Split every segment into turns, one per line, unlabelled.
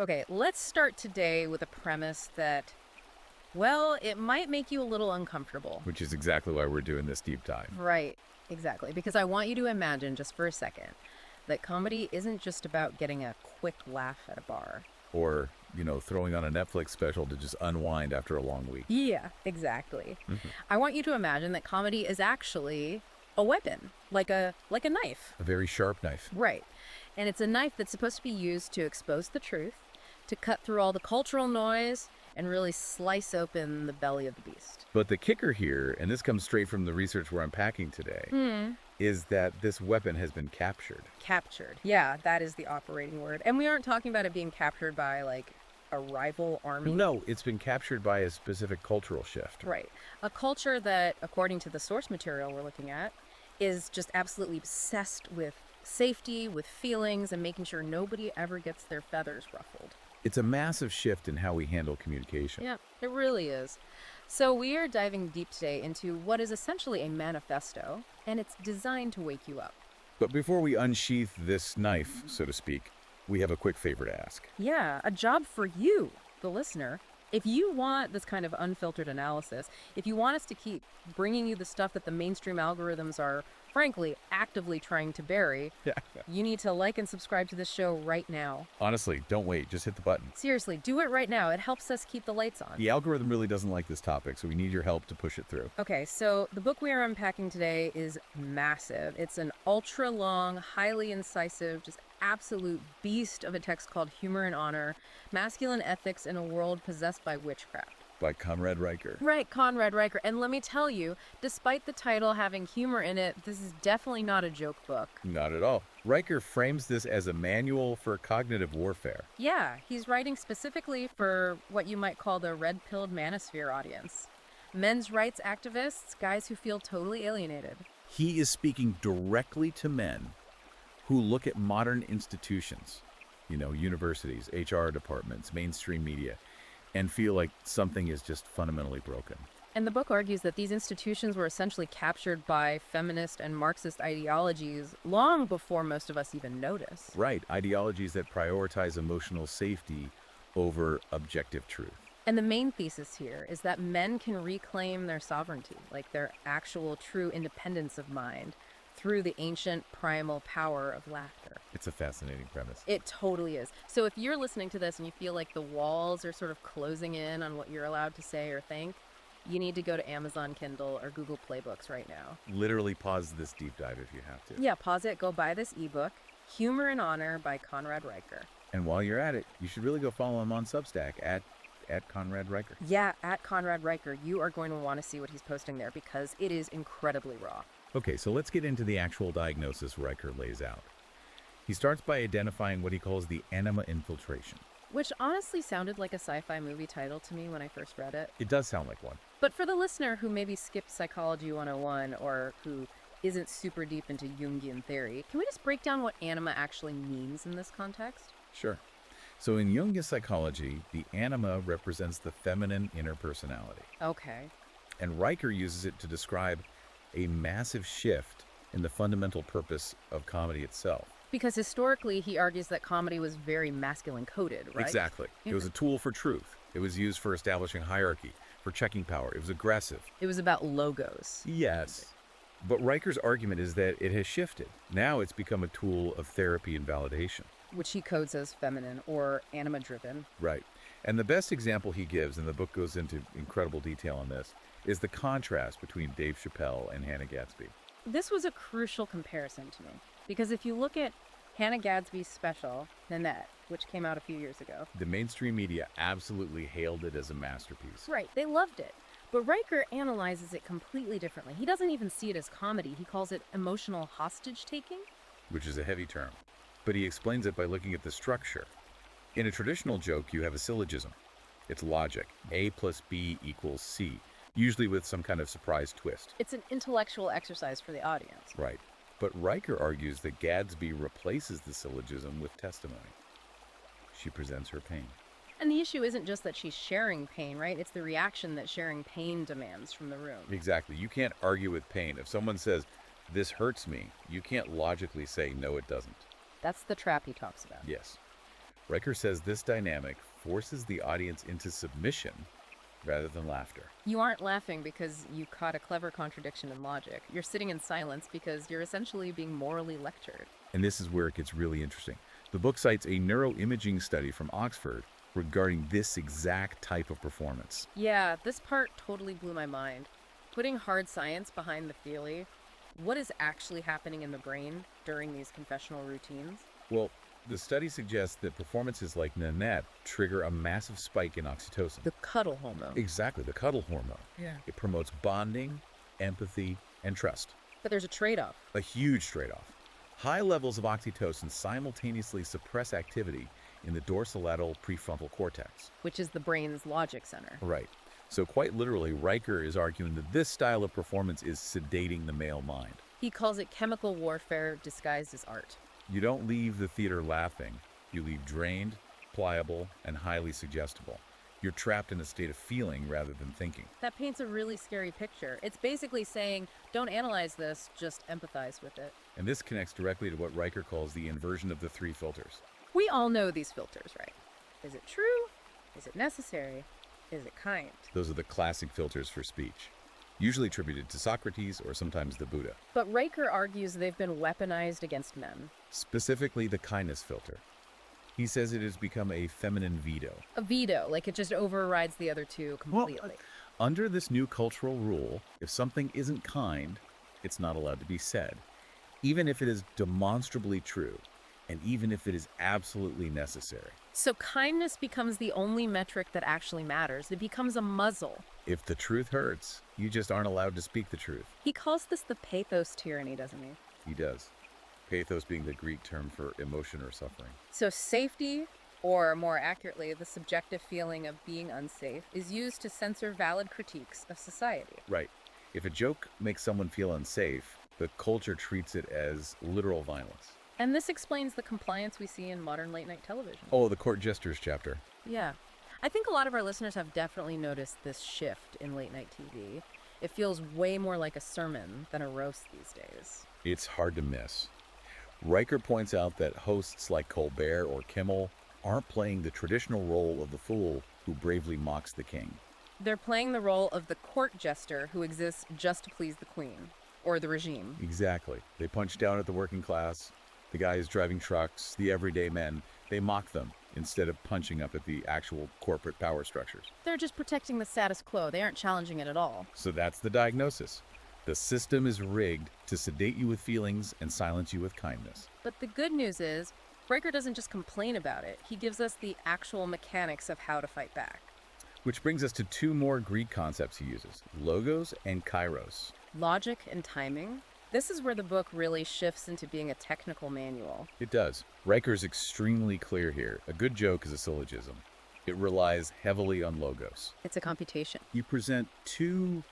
Okay, let's start today with a premise that, well, it might make you a little uncomfortable.
Which is exactly why we're doing this deep dive.
Right, exactly. Because I want you to imagine, just for a second, that comedy isn't just about getting a quick laugh at a bar.
Or, throwing on a Netflix special to just unwind after a long week.
Yeah, exactly.
Mhm.
I want you to imagine that comedy is actually a weapon, like a knife.
A very sharp knife.
Right. And it's a knife that's supposed to be used to expose the truth, to cut through all the cultural noise, and really slice open the belly of the beast.
But the kicker here, and this comes straight from the research we're unpacking today, is that this weapon has been captured.
Captured. Yeah, that is the operating word. And we aren't talking about it being captured by, like, a rival army.
No, it's been captured by a specific cultural shift.
Right. A culture that, according to the source material we're looking at, is just absolutely obsessed with safety, with feelings, and making sure nobody ever gets their feathers ruffled.
It's a massive shift in how we handle communication.
Yeah, it really is. So we are diving deep today into what is essentially a manifesto, and it's designed to wake you up.
But before we unsheath this knife, so to speak, we have a quick favor to ask.
Yeah, a job for you, the listener. If you want this kind of unfiltered analysis, if you want us to keep bringing you the stuff that the mainstream algorithms are, frankly, actively trying to bury,
Yeah.
you need to like and subscribe to this show right now.
Honestly, don't wait. Just hit the button.
Seriously, do it right now. It helps us keep the lights on.
The algorithm really doesn't like this topic, so we need your help to push it through.
Okay, so the book we are unpacking today is massive. It's an ultra long, highly incisive, just absolute beast of a text called Humor and Honor: Masculine Ethics in a World Possessed by Witchcraft.
By Conrad Riker.
Right, Conrad Riker. And let me tell you, despite the title having humor in it, this is definitely not a joke book.
Not at all. Riker frames this as a manual for cognitive warfare.
Yeah, he's writing specifically for what you might call the red-pilled manosphere audience. Men's rights activists, guys who feel totally alienated.
He is speaking directly to men who look at modern institutions, universities, HR departments, mainstream media, and feel like something is just fundamentally broken.
And the book argues that these institutions were essentially captured by feminist and Marxist ideologies long before most of us even notice.
Right, ideologies that prioritize emotional safety over objective truth.
And the main thesis here is that men can reclaim their sovereignty, like their actual true independence of mind, through the ancient primal power of laughter.
It's a fascinating premise.
It totally is. So if you're listening to this and you feel like the walls are sort of closing in on what you're allowed to say or think, you need to go to Amazon Kindle or Google Play Books right now.
Literally pause this deep dive if you have to.
Yeah, pause it, go buy this ebook, Humor and Honor by Conrad Riker.
And while you're at it, you should really go follow him on Substack at Conrad Riker.
Yeah, at Conrad Riker. You are going to want to see what he's posting there because it is incredibly raw.
Okay, so let's get into the actual diagnosis Riker lays out. He starts by identifying what he calls the anima infiltration.
Which honestly sounded like a sci-fi movie title to me when I first read it.
It does sound like one.
But for the listener who maybe skipped Psychology 101 or who isn't super deep into Jungian theory, can we just break down what anima actually means in this context?
Sure. So in Jungian psychology, the anima represents the feminine inner personality.
Okay.
And Riker uses it to describe a massive shift in the fundamental purpose of comedy itself.
Because historically, he argues that comedy was very masculine coded, right?
Exactly. It was a tool for truth. It was used for establishing hierarchy, for checking power. It was aggressive.
It was about logos.
Yes. But Riker's argument is that it has shifted. Now it's become a tool of therapy and validation.
Which he codes as feminine or anima-driven.
Right. And the best example he gives, and the book goes into incredible detail on this, is the contrast between Dave Chappelle and Hannah Gadsby.
This was a crucial comparison to me. Because if you look at Hannah Gadsby's special, Nanette, which came out a few years ago.
The mainstream media absolutely hailed it as a masterpiece.
Right, they loved it. But Riker analyzes it completely differently. He doesn't even see it as comedy. He calls it emotional hostage-taking.
Which is a heavy term. But he explains it by looking at the structure. In a traditional joke, you have a syllogism. It's logic. A plus B equals C, usually with some kind of surprise twist.
It's an intellectual exercise for the audience.
Right. But Riker argues that Gadsby replaces the syllogism with testimony. She presents her pain.
And the issue isn't just that she's sharing pain, right? It's the reaction that sharing pain demands from the room.
Exactly. You can't argue with pain. If someone says, "This hurts me," you can't logically say, "No, it doesn't."
That's the trap he talks about.
Yes. Riker says this dynamic forces the audience into submission rather than laughter.
You aren't laughing because you caught a clever contradiction in logic. You're sitting in silence because you're essentially being morally lectured.
And this is where it gets really interesting. The book cites a neuroimaging study from Oxford regarding this exact type of performance.
Yeah, this part totally blew my mind. Putting hard science behind the theory, what is actually happening in the brain during these confessional routines?
Well, the study suggests that performances like Nanette trigger a massive spike in oxytocin.
The cuddle hormone.
Exactly, the cuddle hormone.
Yeah.
It promotes bonding, empathy, and trust.
But there's a trade-off.
A huge trade-off. High levels of oxytocin simultaneously suppress activity in the dorsolateral prefrontal cortex.
Which is the brain's logic center.
Right. So quite literally, Riker is arguing that this style of performance is sedating the male mind.
He calls it chemical warfare disguised as art.
You don't leave the theater laughing. You leave drained, pliable, and highly suggestible. You're trapped in a state of feeling rather than thinking.
That paints a really scary picture. It's basically saying, don't analyze this, just empathize with it.
And this connects directly to what Riker calls the inversion of the three filters.
We all know these filters, right? Is it true? Is it necessary? Is it kind?
Those are the classic filters for speech, usually attributed to Socrates or sometimes the Buddha.
But Riker argues they've been weaponized against men.
Specifically the kindness filter. He says it has become a feminine veto.
A veto, like it just overrides the other two completely.
Under this new cultural rule, if something isn't kind, it's not allowed to be said, even if it is demonstrably true, and even if it is absolutely necessary.
So kindness becomes the only metric that actually matters. It becomes a muzzle.
If the truth hurts, you just aren't allowed to speak the truth.
He calls this the pathos tyranny, doesn't he?
He does. Pathos being the Greek term for emotion or suffering.
So safety, or more accurately, the subjective feeling of being unsafe, is used to censor valid critiques of society.
Right. If a joke makes someone feel unsafe, the culture treats it as literal violence.
And this explains the compliance we see in modern late-night television.
Oh, the court jesters chapter.
Yeah. I think a lot of our listeners have definitely noticed this shift in late-night TV. It feels way more like a sermon than a roast these days.
It's hard to miss. Riker points out that hosts like Colbert or Kimmel aren't playing the traditional role of the fool who bravely mocks the king.
They're playing the role of the court jester who exists just to please the queen, or the regime.
Exactly. They punch down at the working class, the guys driving trucks, the everyday men. They mock them instead of punching up at the actual corporate power structures.
They're just protecting the status quo. They aren't challenging it at all.
So that's the diagnosis. The system is rigged to sedate you with feelings and silence you with kindness.
But the good news is, Riker doesn't just complain about it. He gives us the actual mechanics of how to fight back.
Which brings us to two more Greek concepts he uses, logos and kairos.
Logic and timing. This is where the book really shifts into being a technical manual.
It does. Riker's extremely clear here. A good joke is a syllogism. It relies heavily on logos.
It's a computation.
You present two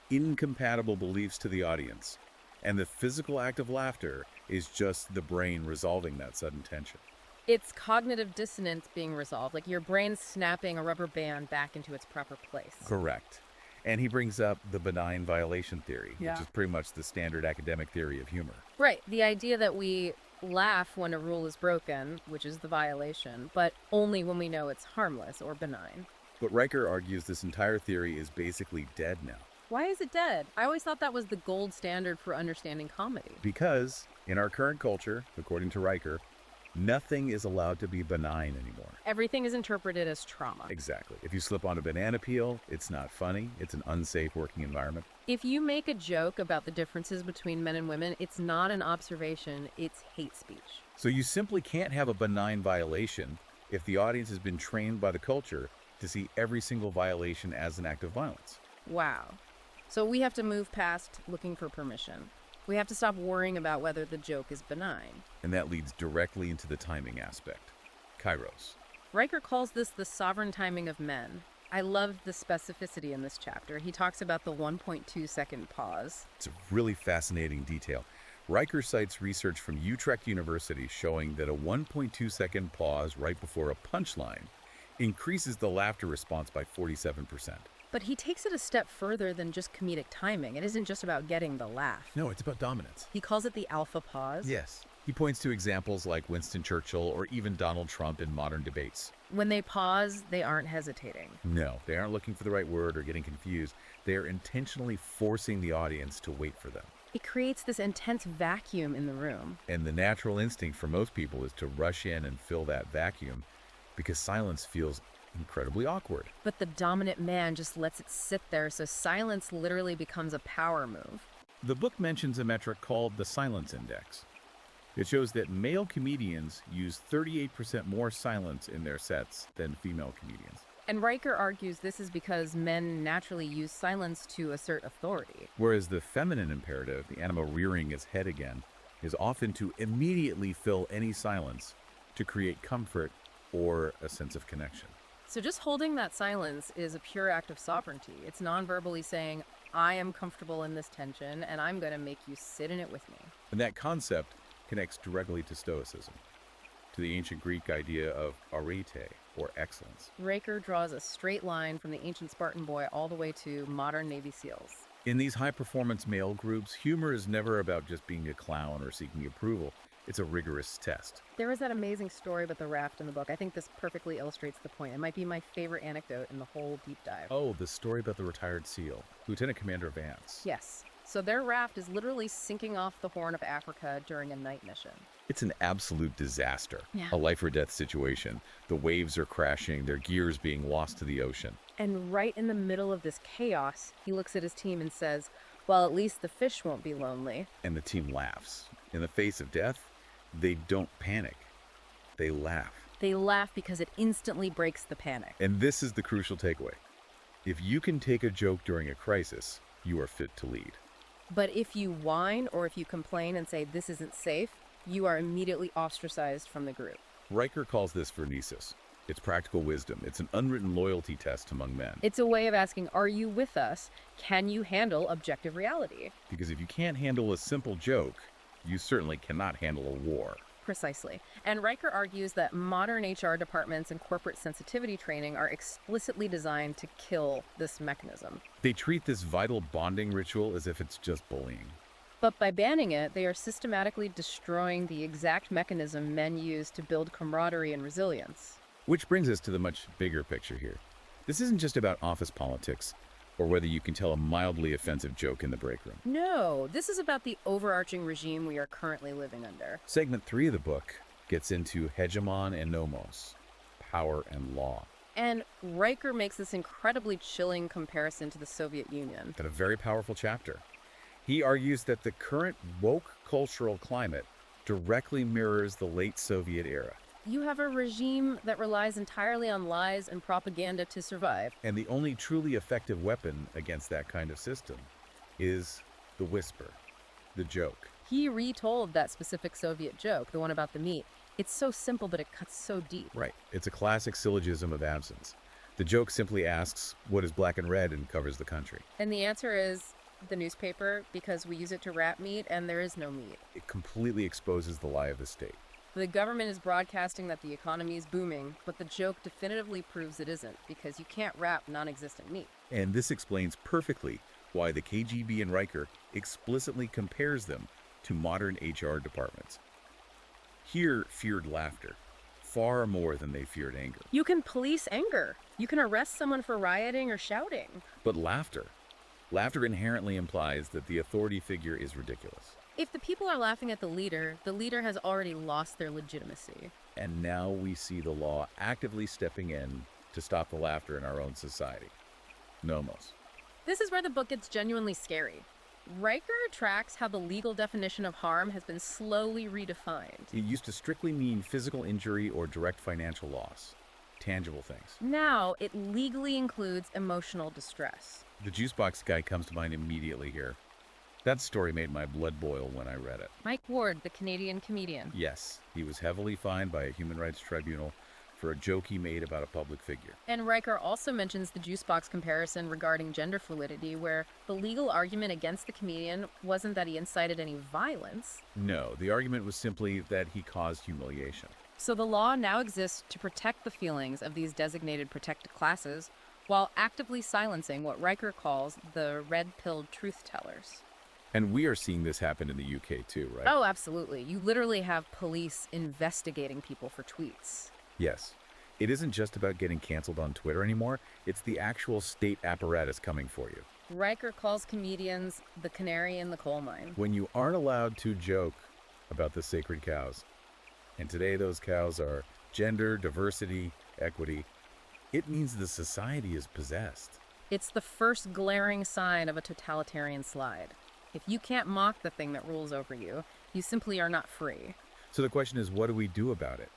incompatible beliefs to the audience, and the physical act of laughter is just the brain resolving that sudden tension.
It's cognitive dissonance being resolved, like your brain snapping a rubber band back into its proper place.
Correct. And he brings up the benign violation theory,
Yeah.
which is pretty much the standard academic theory of humor.
Right, the idea that we laugh when a rule is broken, which is the violation, but only when we know it's harmless or benign.
But Riker argues this entire theory is basically dead now.
Why is it dead? I always thought that was the gold standard for understanding comedy.
Because in our current culture, according to Riker, nothing is allowed to be benign anymore.
Everything is interpreted as trauma.
Exactly. If you slip on a banana peel, it's not funny. It's an unsafe working environment.
If you make a joke about the differences between men and women, it's not an observation, it's hate speech.
So you simply can't have a benign violation if the audience has been trained by the culture to see every single violation as an act of violence.
Wow. So we have to move past looking for permission. We have to stop worrying about whether the joke is benign.
And that leads directly into the timing aspect. Kairos.
Riker calls this the sovereign timing of men. I love the specificity in this chapter. He talks about the 1.2 second pause.
It's a really fascinating detail. Riker cites research from Utrecht University showing that a 1.2 second pause right before a punchline increases the laughter response by 47%.
But he takes it a step further than just comedic timing. It isn't just about getting the laugh.
No, it's about dominance.
He calls it the alpha pause.
Yes. He points to examples like Winston Churchill or even Donald Trump in modern debates.
When they pause, they aren't hesitating.
No, they aren't looking for the right word or getting confused. They are intentionally forcing the audience to wait for them.
It creates this intense vacuum in the room.
And the natural instinct for most people is to rush in and fill that vacuum because silence feels incredibly awkward.
But the dominant man just lets it sit there, so silence literally becomes a power move.
The book mentions a metric called the silence index. It shows that male comedians use 38% more silence in their sets than female comedians.
And Riker argues this is because men naturally use silence to assert authority.
Whereas the feminine imperative, the animal rearing its head again, is often to immediately fill any silence to create comfort or a sense of connection.
So just holding that silence is a pure act of sovereignty. It's non-verbally saying, I am comfortable in this tension, and I'm going to make you sit in it with me.
And that concept connects directly to Stoicism, to the ancient Greek idea of arete, or excellence.
Riker draws a straight line from the ancient Spartan boy all the way to modern Navy SEALs.
In these high-performance male groups, humor is never about just being a clown or seeking approval. It's a rigorous test.
There is that amazing story about the raft in the book. I think this perfectly illustrates the point. It might be my favorite anecdote in the whole deep dive.
Oh, the story about the retired SEAL, Lieutenant Commander Vance.
Yes. So their raft is literally sinking off the Horn of Africa during a night mission.
It's an absolute disaster.
Yeah.
A life or death situation. The waves are crashing, their gears being lost to the ocean.
And right in the middle of this chaos, he looks at his team and says, well, at least the fish won't be lonely.
And the team laughs. In the face of death, they don't panic. They laugh.
They laugh because it instantly breaks the panic.
And this is the crucial takeaway. If you can take a joke during a crisis, you are fit to lead.
But if you whine or if you complain and say this isn't safe, you are immediately ostracized from the group.
Riker calls this phronesis. It's practical wisdom. It's an unwritten loyalty test among men.
It's a way of asking, are you with us? Can you handle objective reality?
Because if you can't handle a simple joke, you certainly cannot handle a war.
Precisely. And Riker argues that modern HR departments and corporate sensitivity training are explicitly designed to kill this mechanism.
They treat this vital bonding ritual as if it's just bullying.
But by banning it, they are systematically destroying the exact mechanism men use to build camaraderie and resilience.
Which brings us to the much bigger picture here. This isn't just about office politics or whether you can tell a mildly offensive joke in the break room.
No, this is about the overarching regime we are currently living under.
Segment 3 of the book gets into hegemon and nomos, power and law.
And Riker makes this incredibly chilling comparison to the Soviet Union.
In a very powerful chapter. He argues that the current woke cultural climate directly mirrors the late Soviet era.
You have a regime that relies entirely on lies and propaganda to survive.
And the only truly effective weapon against that kind of system is the whisper, the joke.
He retold that specific Soviet joke, the one about the meat. It's so simple, but it cuts so deep.
Right. It's a classic syllogism of absence. The joke simply asks, what is black and red, and covers the country.
And the answer is the newspaper, because we use it to wrap meat, and there is no meat.
It completely exposes the lie of the state.
The government is broadcasting that the economy is booming, but the joke definitively proves it isn't, because you can't wrap non-existent meat.
And this explains perfectly why the KGB and Riker explicitly compares them to modern HR departments. Here feared laughter, far more than they feared anger.
You can police anger. You can arrest someone for rioting or shouting.
But laughter inherently implies that the authority figure is ridiculous.
If the people are laughing at the leader has already lost their legitimacy.
And now we see the law actively stepping in to stop the laughter in our own society. Nomos.
This is where the book gets genuinely scary. Riker tracks how the legal definition of harm has been slowly redefined.
It used to strictly mean physical injury or direct financial loss, tangible things.
Now, it legally includes emotional distress.
The juice box guy comes to mind immediately here. That story made my blood boil when I read it.
Mike Ward, the Canadian comedian.
Yes, he was heavily fined by a human rights tribunal for a joke he made about a public figure.
And Riker also mentions the juice box comparison regarding gender fluidity, where the legal argument against the comedian wasn't that he incited any violence.
No, the argument was simply that he caused humiliation.
So the law now exists to protect the feelings of these designated protected classes, while actively silencing what Riker calls the red-pilled truth tellers.
And we are seeing this happen in the UK too, right?
Oh, absolutely. You literally have police investigating people for tweets.
Yes. It isn't just about getting canceled on Twitter anymore, it's the actual state apparatus coming for you.
Riker calls comedians the canary in the coal mine.
When you aren't allowed to joke about the sacred cows, and today those cows are gender, diversity, equity, it means the society is possessed.
It's the first glaring sign of a totalitarian slide. If you can't mock the thing that rules over you, you simply are not free.
So the question is, what do we do about it?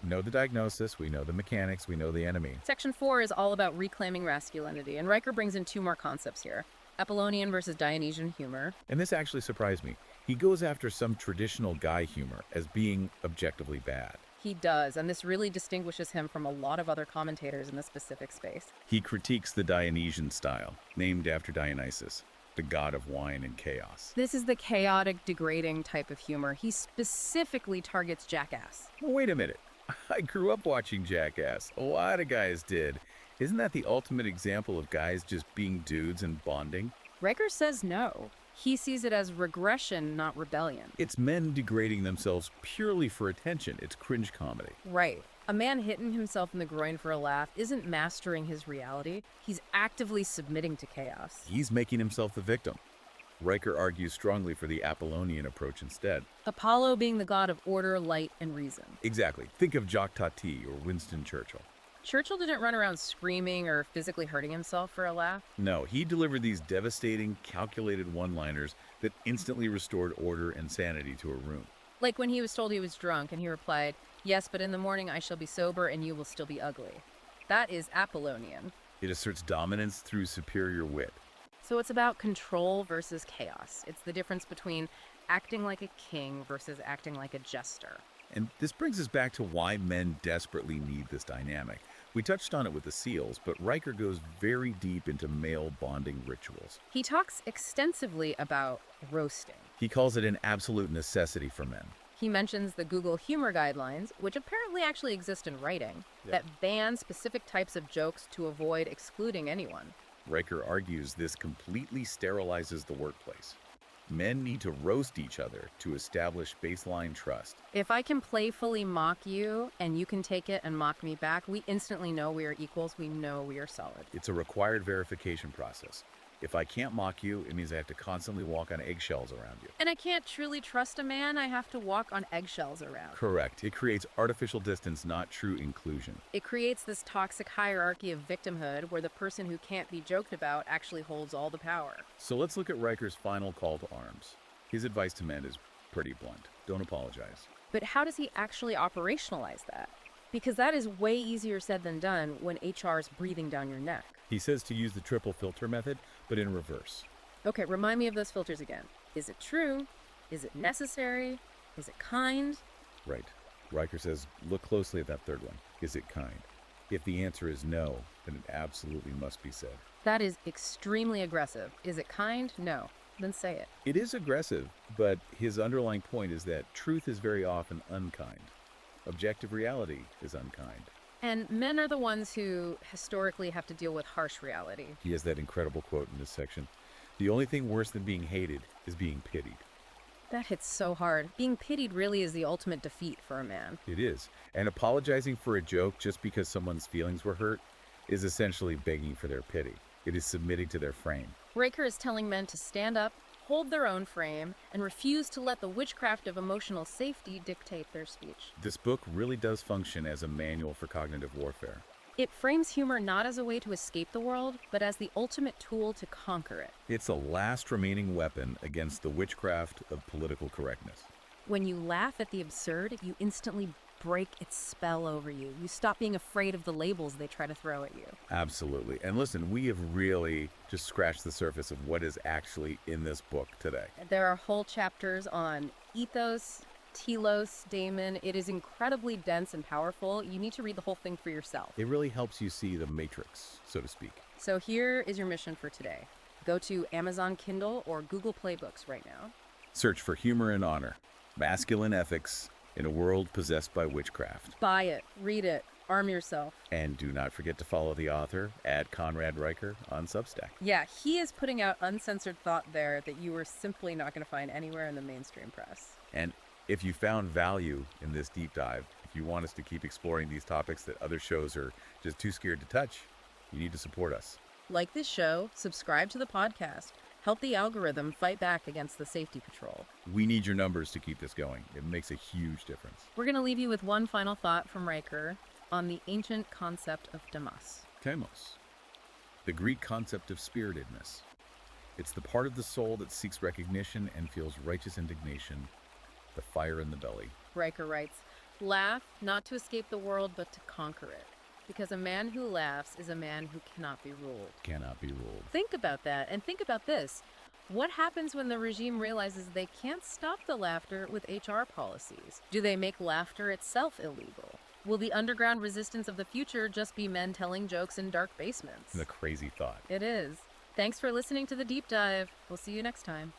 We know the diagnosis, we know the mechanics, we know the enemy.
Section 4 is all about reclaiming masculinity, and Riker brings in two more concepts here. Apollonian versus Dionysian humor.
And this actually surprised me. He goes after some traditional guy humor as being objectively bad.
He does, and this really distinguishes him from a lot of other commentators in the specific space.
He critiques the Dionysian style, named after Dionysus, the god of wine and chaos.
This is the chaotic, degrading type of humor. He specifically targets Jackass.
Well, wait a minute. I grew up watching Jackass. A lot of guys did. Isn't that the ultimate example of guys just being dudes and bonding?
Riker says no. He sees it as regression, not rebellion.
It's men degrading themselves purely for attention. It's cringe comedy.
Right. A man hitting himself in the groin for a laugh isn't mastering his reality. He's actively submitting to chaos.
He's making himself the victim. Riker argues strongly for the Apollonian approach instead.
Apollo being the god of order, light, and reason.
Exactly. Think of Jacques Tati or Winston Churchill.
Churchill didn't run around screaming or physically hurting himself for a laugh.
No, he delivered these devastating, calculated one-liners that instantly restored order and sanity to a room.
Like when he was told he was drunk and he replied, "Yes, but in the morning I shall be sober and you will still be ugly." That is Apollonian.
It asserts dominance through superior wit.
So it's about control versus chaos. It's the difference between acting like a king versus acting like a jester.
And this brings us back to why men desperately need this dynamic. We touched on it with the SEALs, but Riker goes very deep into male bonding rituals.
He talks extensively about roasting.
He calls it an absolute necessity for men.
He mentions the Google humor guidelines, which apparently actually exist in writing, that ban specific types of jokes to avoid excluding anyone.
Riker argues this completely sterilizes the workplace. Men need to roast each other to establish baseline trust.
If I can playfully mock you and you can take it and mock me back, we instantly know we are equals. We know we are solid.
It's a required verification process. If I can't mock you, it means I have to constantly walk on eggshells around you.
And I can't truly trust a man. I have to walk on eggshells around.
Correct. It creates artificial distance, not true inclusion.
It creates this toxic hierarchy of victimhood where the person who can't be joked about actually holds all the power.
So let's look at Riker's final call to arms. His advice to men is pretty blunt. Don't apologize.
But how does he actually operationalize that? Because that is way easier said than done when HR is breathing down your neck.
He says to use the triple filter method, but in reverse.
Okay, remind me of those filters again. Is it true? Is it necessary? Is it kind?
Right. Riker says, look closely at that third one. Is it kind? If the answer is no, then it absolutely must be said.
That is extremely aggressive. Is it kind? No. Then say it.
It is aggressive, but his underlying point is that truth is very often unkind. Objective reality is unkind.
And men are the ones who historically have to deal with harsh reality.
He has that incredible quote in this section. The only thing worse than being hated is being pitied.
That hits so hard. Being pitied really is the ultimate defeat for a man.
It is. And apologizing for a joke just because someone's feelings were hurt is essentially begging for their pity. It is submitting to their frame.
Riker is telling men to stand up, hold their own frame, and refuse to let the witchcraft of emotional safety dictate their speech.
This book really does function as a manual for cognitive warfare.
It frames humor not as a way to escape the world, but as the ultimate tool to conquer it.
It's a last remaining weapon against the witchcraft of political correctness.
When you laugh at the absurd, you instantly break its spell over you. You stop being afraid of the labels they try to throw at you.
Absolutely. And listen, we have really just scratched the surface of what is actually in this book today.
There are whole chapters on ethos, telos, daemon. It is incredibly dense and powerful. You need to read the whole thing for yourself.
It really helps you see the matrix, so to speak.
So here is your mission for today. Go to Amazon Kindle or Google Play Books right now.
Search for Humor and Honor, Masculine Ethics in a World Possessed by Witchcraft.
Buy it, read it, Arm yourself.
And do not forget to follow the author, @Conrad Riker, on Substack.
Yeah, he is putting out uncensored thought there that you are simply not going to find anywhere in the mainstream press.
And if you found value in this deep dive, if you want us to keep exploring these topics that other shows are just too scared to touch, you need to support us.
Like this show, subscribe to the podcast, help the algorithm fight back against the safety patrol.
We need your numbers to keep this going. It makes a huge difference.
We're going to leave you with one final thought from Riker on the ancient concept of demos.
Demos, the Greek concept of spiritedness. It's the part of the soul that seeks recognition and feels righteous indignation, the fire in the belly.
Riker writes, laugh not to escape the world, but to conquer it. Because a man who laughs is a man who cannot be ruled.
Cannot be ruled.
Think about that, and think about this. What happens when the regime realizes they can't stop the laughter with HR policies? Do they make laughter itself illegal? Will the underground resistance of the future just be men telling jokes in dark basements?
The crazy thought.
It is. Thanks for listening to The Deep Dive. We'll see you next time.